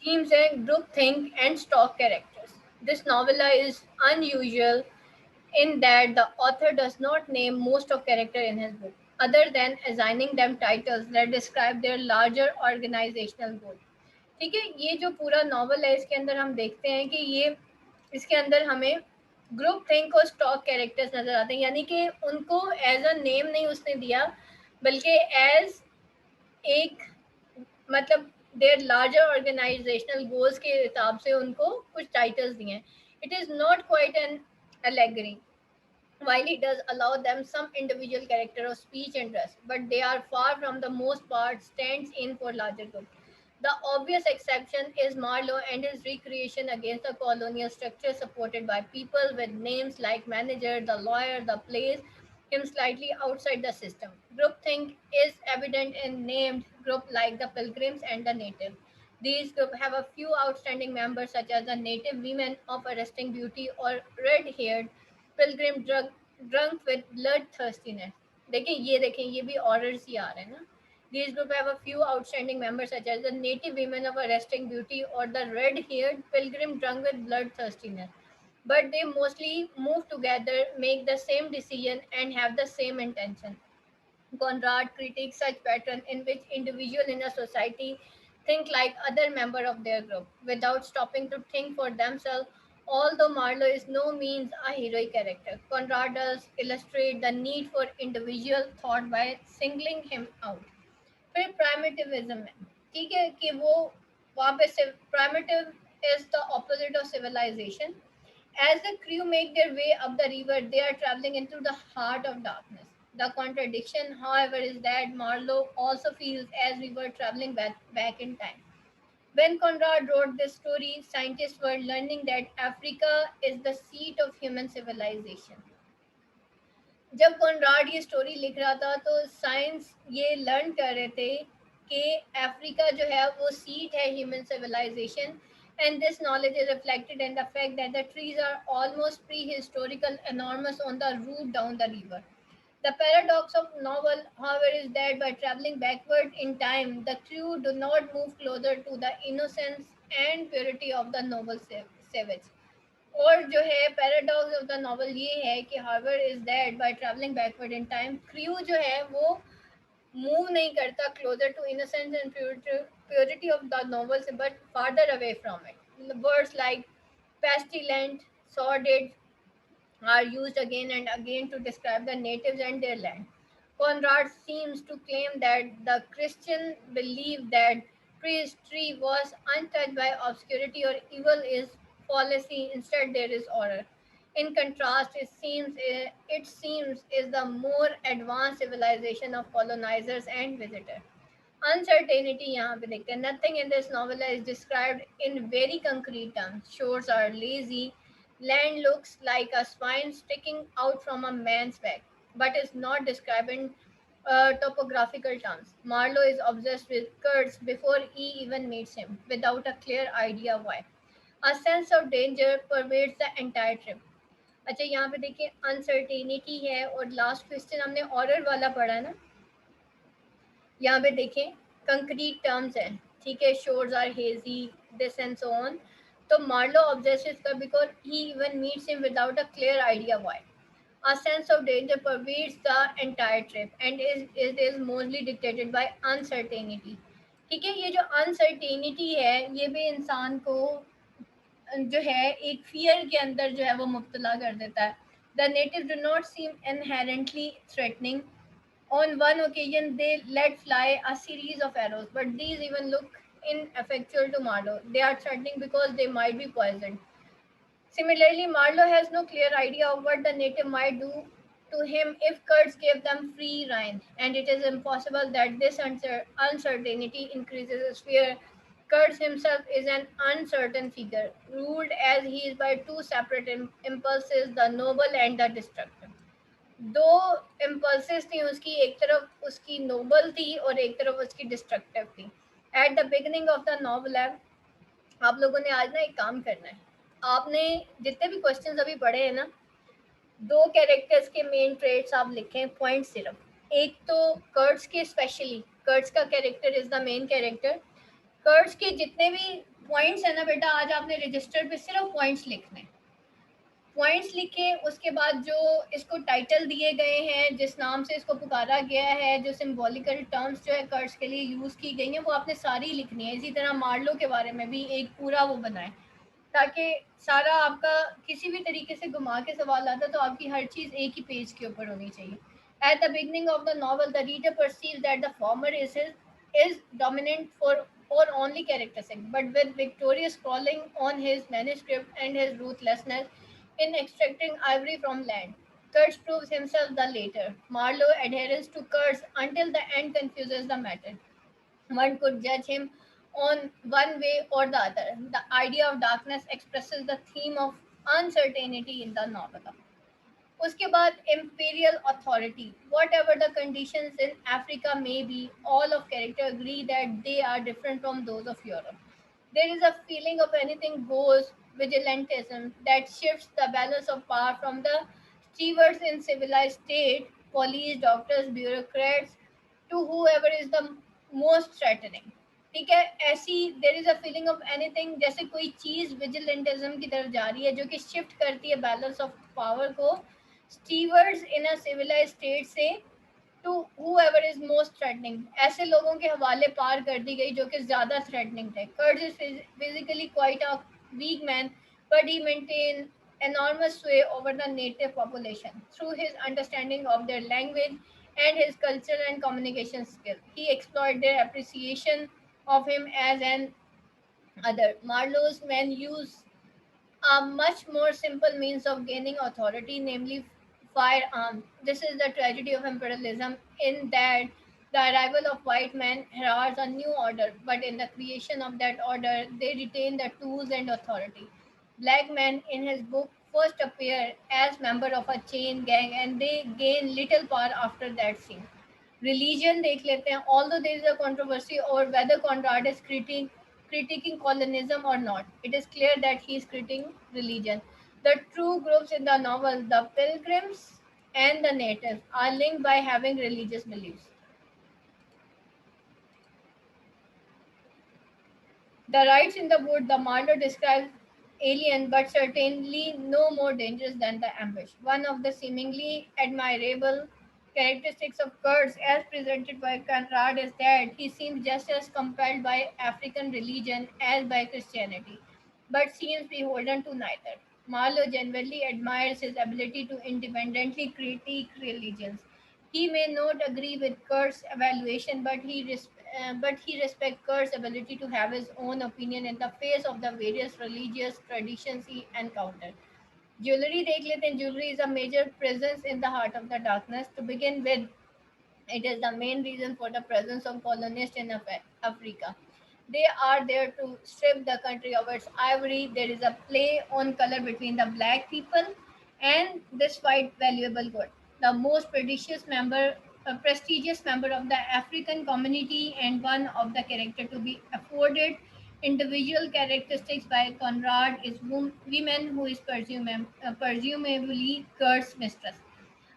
Themes हैं group think and stock characters. This novella is unusual in that the author does not name most of character in his book, other than assigning them titles that describe their larger organizational goal. ठीक है, ये जो पूरा novel है इसके अंदर हम देखते हैं कि ये इसके अंदर हमें ग्रुप थिंक और स्टॉक कैरेक्टर्स नजर आते हैं, यानी कि उनको एज अ नेम नहीं उसने दिया, बल्कि एज एक मतलब देयर लार्जर ऑर्गेनाइजेशनल गोल्स के हिसाब से उनको कुछ टाइटल्स दिए हैं. It is not quite an allegory, while it does allow them some individual character of speech and dress, but they are far from the most part stands in for larger good. The obvious exception is Marlowe and his recreation against the colonial structure supported by people with names like manager, the lawyer, the place him slightly outside the system. Groupthink is evident in named group like the Pilgrims and the Native. These groups have a few outstanding members such as the Native Women of Arresting Beauty or red-haired Pilgrim drunk with bloodthirstiness. देखें ये भी orders ही आ रहे हैं ना. These groups have a few outstanding members such as the Native Women of Arresting Beauty or the red-haired Pilgrim drunk with bloodthirstiness, but they mostly move together, make the same decision, and have the same intention. Conrad critiques such pattern in which individuals in a society think like other member of their group without stopping to think for themselves. Although Marlowe is no means a heroic character, Conrad does illustrate the need for individual thought by singling him out. फिर प्राइमेटिविज्म है, ठीक है, कि वो वहाँ पे primitive is the opposite of civilization. As the crew make their way up the river, they are traveling into the heart of darkness. The contradiction, however, is that Marlowe also feels as we were traveling back in time. When Conrad wrote this story, scientists were learning that Africa is the seat of human civilization. जब Conrad ये story लिख रहा था तो science ये learn कर रहे थे कि अफ्रीका जो है वो सीट है human civilization, and this knowledge is reflected in the fact that the trees are almost prehistorical enormous on the route down the river. The paradox of novel, however, is that by traveling backward in time, the crew do not move closer to the innocence and purity of the noble savage. और जो है paradox of the novel ये है कि however is that by travelling backward in time crew जो है वो move नहीं करता closer to innocence and purity of the novel से, but farther away from it. Words like pestilent, sordid are used again and again to describe the natives and their land. Conrad seems to claim that the Christian belief that prehistory was untouched by obscurity or evil is fallacy. Instead, there is order. In contrast, it seems is the more advanced civilization of colonizers and visitors. Uncertainty यहाँ पे देखते हैं. Nothing in this novel is described in very concrete terms. Shores are lazy. Land looks like a spine sticking out from a man's back, but is not described in topographical terms. Marlowe is obsessed with Kurtz before he even meets him, without a clear idea why. A sense of danger pervades the entire trip. अच्छा यहाँ पे देखिए uncertainty है और last question हमने order वाला पढ़ा है ना. यहाँ पे देखें कंक्रीट टर्म्स हैं, ठीक है, shores are hazy this and so on. तो मार्लो ऑब्जेक्ट्स का because he even meets him without a clear idea why. A sense of danger pervades the entire trip and it is mostly dictated by uncertainty. ठीक है, ये जो uncertainty है ये भी इंसान को जो है एक फियर के अंदर जो है वो मुब्तला कर देता है. The native do not seem inherently threatening. On one occasion, they let fly a series of arrows, but these even look ineffectual to Marlowe. They are threatening because they might be poisoned. Similarly, Marlowe has no clear idea of what the native might do to him if Kurtz gave them free rein, and it is impossible that this uncertainty increases his fear. Kurtz himself is an uncertain figure, ruled as he is by two separate impulses, the noble and the destructive. दो impulses थी उसकी, एक तरफ उसकी Nobel थी और एक तरफ उसकी डिस्ट्रक्टिव थी. At the beginning of the novel है, आप लोगों ने आज ना एक काम करना है. आपने जितने भी क्वेश्चंस अभी पढ़े हैं ना, दो कैरेक्टर्स के मेन ट्रेट्स आप लिखें पॉइंट सिर्फ. एक तो कर्ट्स के, स्पेशली कर्ट्स का character is the main character. Kurtz के जितने भी पॉइंट्स है ना बेटा, आज आपने रजिस्टर पे सिर्फ पॉइंट्स लिखने, पॉइंट्स लिखे, उसके बाद जो इसको टाइटल दिए गए हैं, जिस नाम से इसको पुकारा गया है, जो सिंबॉलिकल टर्म्स जो है कर्ड्स के लिए यूज़ की गई हैं, वो आपने सारी लिखनी है। इसी तरह मार्लो के बारे में भी एक पूरा वो बनाए, ताकि सारा आपका किसी भी तरीके से घुमा के सवाल आता तो आपकी हर चीज़ एक ही पेज के ऊपर होनी चाहिए। At the beginning of the novel, the reader perceives that the former is dominant for only characteristic, but with victorious scrawling on his manuscript and his ruthlessness in extracting ivory from land. Kurtz proves himself the later. Marlowe adherence to Kurtz until the end confuses the matter. One could judge him on one way or the other. The idea of darkness expresses the theme of uncertainty in the novel. उसके बाद imperial authority, whatever the conditions in Africa may be, all of character agree that they are different from those of Europe. There is a feeling of anything goes vigilantism that shifts the balance of power from the stewards in civilized state, police, doctors, bureaucrats, to whoever is the most threatening. ठीक है, ऐसी there is a feeling of anything, जैसे कोई चीज vigilantism की तरफ जा रही है जो कि शिफ्ट करती है बैलेंस ऑफ पावर को स्टीवर्ड्स इन अ सिविलाइज स्टेट से to whoever is most threatening, ऐसे लोगों के हवाले पार कर दी गई जो कि ज़्यादा threatening थे। Kurtz is physically quite a weak man, but he maintained enormous sway over the native population through his understanding of their language and his culture and communication skill. He exploited their appreciation of him as an other. Marlowe's men use a much more simple means of gaining authority, namely firearms. This is the tragedy of imperialism in that the arrival of white men heralds a new order, but in the creation of that order, they retain the tools and authority. Black men in his book first appear as member of a chain gang and they gain little power after that scene. Religion देख लेते हैं, although there is a controversy over whether Conrad is critiquing colonism or not, it is clear that he is critiquing religion. The true groups in the novel, the pilgrims and the natives, are linked by having religious beliefs. The rites in the wood, the Marlowe describes alien but certainly no more dangerous than the ambush. One of the seemingly admirable characteristics of Kurtz, as presented by Conrad, is that he seems just as compelled by African religion as by Christianity, but seems beholden to neither. Marlowe genuinely admires his ability to independently critique religions. He may not agree with Kurt's evaluation, but he respects Kurt's ability to have his own opinion in the face of the various religious traditions he encountered. Jewelry देख लेते हैं. Jewelry is a major presence in the heart of the darkness. To begin with, it is the main reason for the presence of colonists in Africa. They are there to strip the country of its ivory. There is a play on color between the black people and this white valuable good. The most prestigious member of the African community and one of the character to be afforded individual characteristics by Conrad is women who is presumably Kurt's mistress.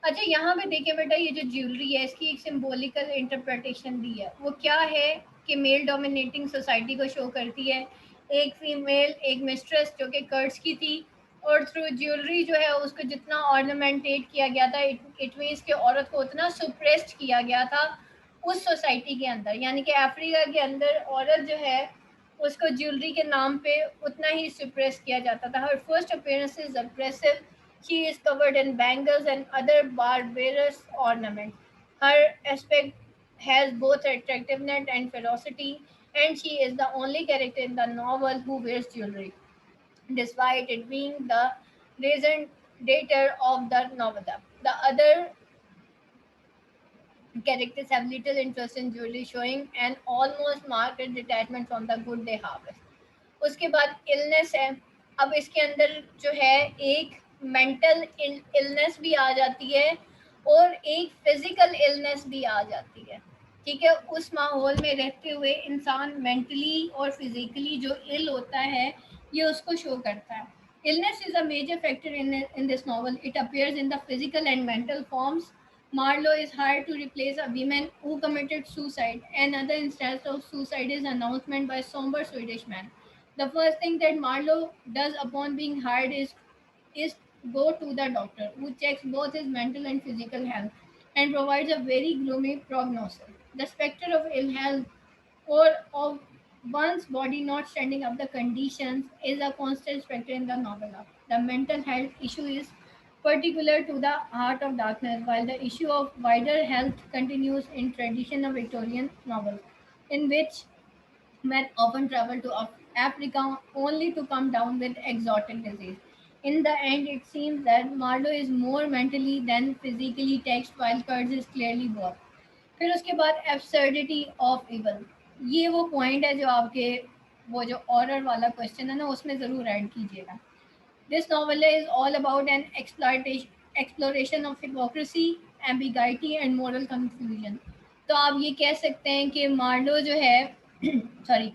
अच्छा, यहाँ पे देखिए बेटा, ये जो jewellery है इसकी एक सिंबॉलिकल इंटरप्रिटेशन दी है। वो क्या है कि मेल डोमिनेटिंग सोसाइटी को शो करती है। एक फीमेल, एक मिस्ट्रेस जो कि कर्ट्स की थी, और थ्रू ज्वेलरी जो है उसको जितना ऑर्नामेंटेड किया गया था, इट मीन्स कि औरत को उतना सुप्रेस्ड किया गया था उस सोसाइटी के अंदर। यानी कि अफ्रीका के अंदर औरत जो है उसको ज्वेलरी के नाम पे उतना ही सुप्रेस किया जाता था। हर first appearance is oppressive. She is covered in bangles and other barbarous ornaments. Her aspect has both attractiveness and ferocity, and she is the only character in the novel who wears jewelry, despite it being the reason dater of the novella. The other characters have little interest in jewelry, showing an almost marked detachment from the good they harvest. उसके बाद illness है। अब इसके अंदर जो है एक mental illness भी आ जाती है और एक फिजिकल इलनेस भी आ जाती है। ठीक है, उस माहौल में रहते हुए इंसान मेंटली और फिजिकली जो इल होता है ये उसको शो करता है। Illness is a major factor in this novel. It appears in the physical and mental forms. Marlowe is hired to replace a woman who committed suicide. Another instance of suicide is announcement by somber Swedish man. The first thing that Marlowe does upon being hired is go to the doctor, who checks both his mental and physical health and provides a very gloomy prognosis. The specter of ill health or of one's body not standing up the conditions is a constant specter in the novella. The mental health issue is particular to the Heart of Darkness, while the issue of wider health continues in tradition of Victorian novels, in which men often travel to Africa only to come down with exotic disease. In the end, it seems that Marlowe is more mentally than physically taxed, while Kurtz is clearly both. फिर उसके बाद absurdity of evil, ये वो point है जो आपके वो जो ऑर्डर वाला क्वेश्चन है ना उसमें ज़रूर ऐड कीजिएगा. This novel is all about an exploration of hypocrisy, ambiguity and moral confusion. तो आप ये कह सकते हैं कि मार्लो जो है सॉरी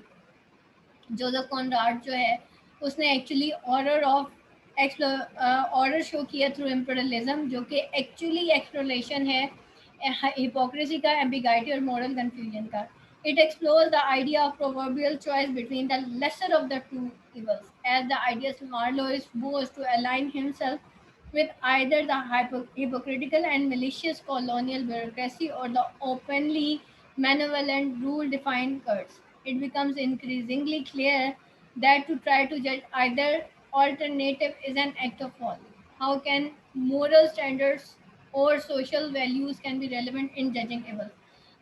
जोसेफ कॉनराड जो है उसने actually order of order show किया थ्रू इम्पीरियलिज्म, जो कि एक्चुअली एक्सप्लोरेशन है हिपोक्रेसी का, एम्बिगाइटी और मोरल कंफ्यूजन का. It explores the idea of proverbial choice between the lesser of the two evils, as the idealist Marlowe is forced to align himself with either the hypocritical and malicious colonial bureaucracy or the openly malevolent rule-defined Kurds. It becomes increasingly clear that to try to judge either alternative is an act of folly. How can moral standards or social values can be relevant in judging evil?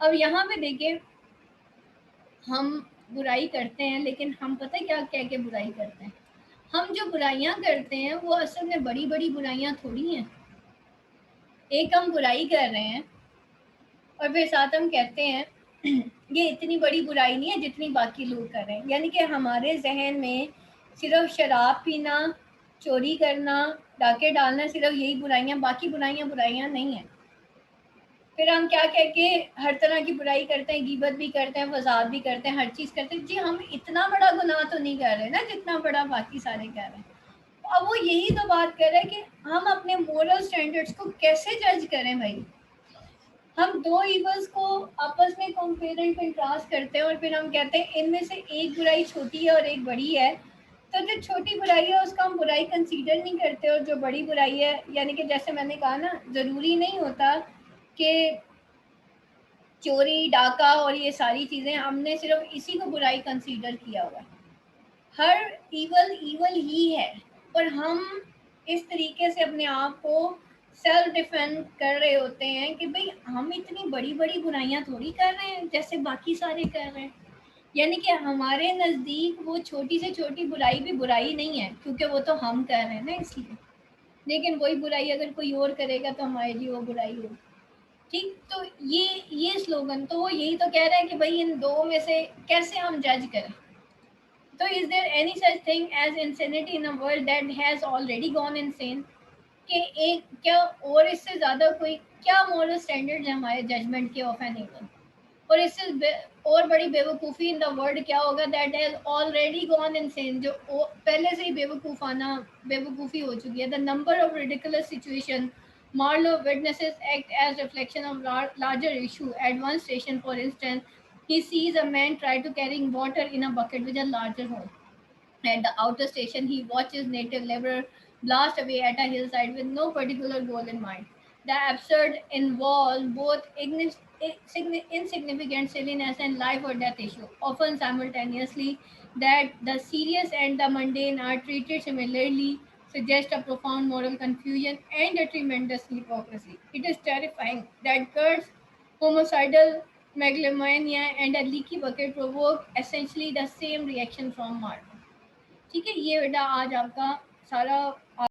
अब यहाँ पे देखिए, हम बुराई करते हैं लेकिन हम पता है क्या कह के बुराई करते हैं. हम जो बुराइयां करते हैं वो असल में बड़ी बड़ी बुराइयां थोड़ी हैं. एक हम बुराई कर रहे हैं और फिर साथ हम कहते हैं ये इतनी बड़ी बुराई नहीं है जितनी बाकी लोग कर रहे हैं. यानी कि हमारे जहन में सिर्फ शराब पीना, चोरी करना, डाके डालना, सिर्फ यही बुराइयां, बाकी बुराइयां बुराइयां नहीं है. फिर हम क्या कह के हर तरह की बुराई करते हैं, गीबत भी करते हैं, फसाद भी करते हैं, हर चीज़ करते हैं. जी हम इतना बड़ा गुनाह तो नहीं कर रहे ना जितना बड़ा बाकी सारे कर रहे हैं. अब वो यही तो बात कर रहे हैं कि हम अपने मोरल स्टैंडर्ड्स को कैसे जज करें भाई. हम दो इवल्स को आपस में कंपेयर एंड कंट्रास्ट करते हैं और फिर हम कहते हैं इनमें से एक बुराई छोटी है और एक बड़ी है. तो जो छोटी बुराई है उसका हम बुराई कंसीडर नहीं करते, और जो बड़ी बुराई है, यानी कि जैसे मैंने कहा ना, ज़रूरी नहीं होता कि चोरी, डाका और ये सारी चीज़ें हमने सिर्फ इसी को बुराई कंसीडर किया हुआ है. हर ईवल ईवल ही है, और हम इस तरीके से अपने आप को सेल्फ डिफेंड कर रहे होते हैं कि भाई हम इतनी बड़ी बड़ी बुराइयां थोड़ी कर रहे हैं जैसे बाकी सारे कर रहे हैं. यानी कि हमारे नज़दीक वो छोटी से छोटी बुराई भी बुराई नहीं है, क्योंकि वो तो हम कर रहे हैं ना इसलिए. लेकिन वही बुराई अगर कोई और करेगा तो हमारे लिए वो बुराई होगी. ठीक, तो ये स्लोगन तो वो यही तो कह रहा है कि भाई इन दो में से कैसे हम जज करें. तो is there any such thing as insanity in a world that has already gone insane, कि एक क्या और इससे ज़्यादा कोई क्या मोरल स्टैंडर्ड है हमारे जजमेंट के ऑफ एन इवल, और इससे और बड़ी बेवकूफ़ी इन द वर्ल्ड क्या होगा that has already gone insane, जो पहले से ही बेवकूफ़ाना बेवकूफ़ी हो चुकी है. The number of ridiculous situation Marlowe witnesses act as reflection of larger issue. At one station, for instance, he sees a man try to carry water in a bucket with a larger hole. At the outer station, he watches native laborer blast away at a hillside with no particular goal in mind. The absurd involves both insignificant silliness and life or death issue, often simultaneously. That the serious and the mundane are treated similarly suggests a profound moral confusion and a tremendous hypocrisy. It is terrifying that Kurt's homicidal megalomania and a leaky bucket provoke essentially the same reaction from Mark. ठीक है, ये बेटा आज आपका सारा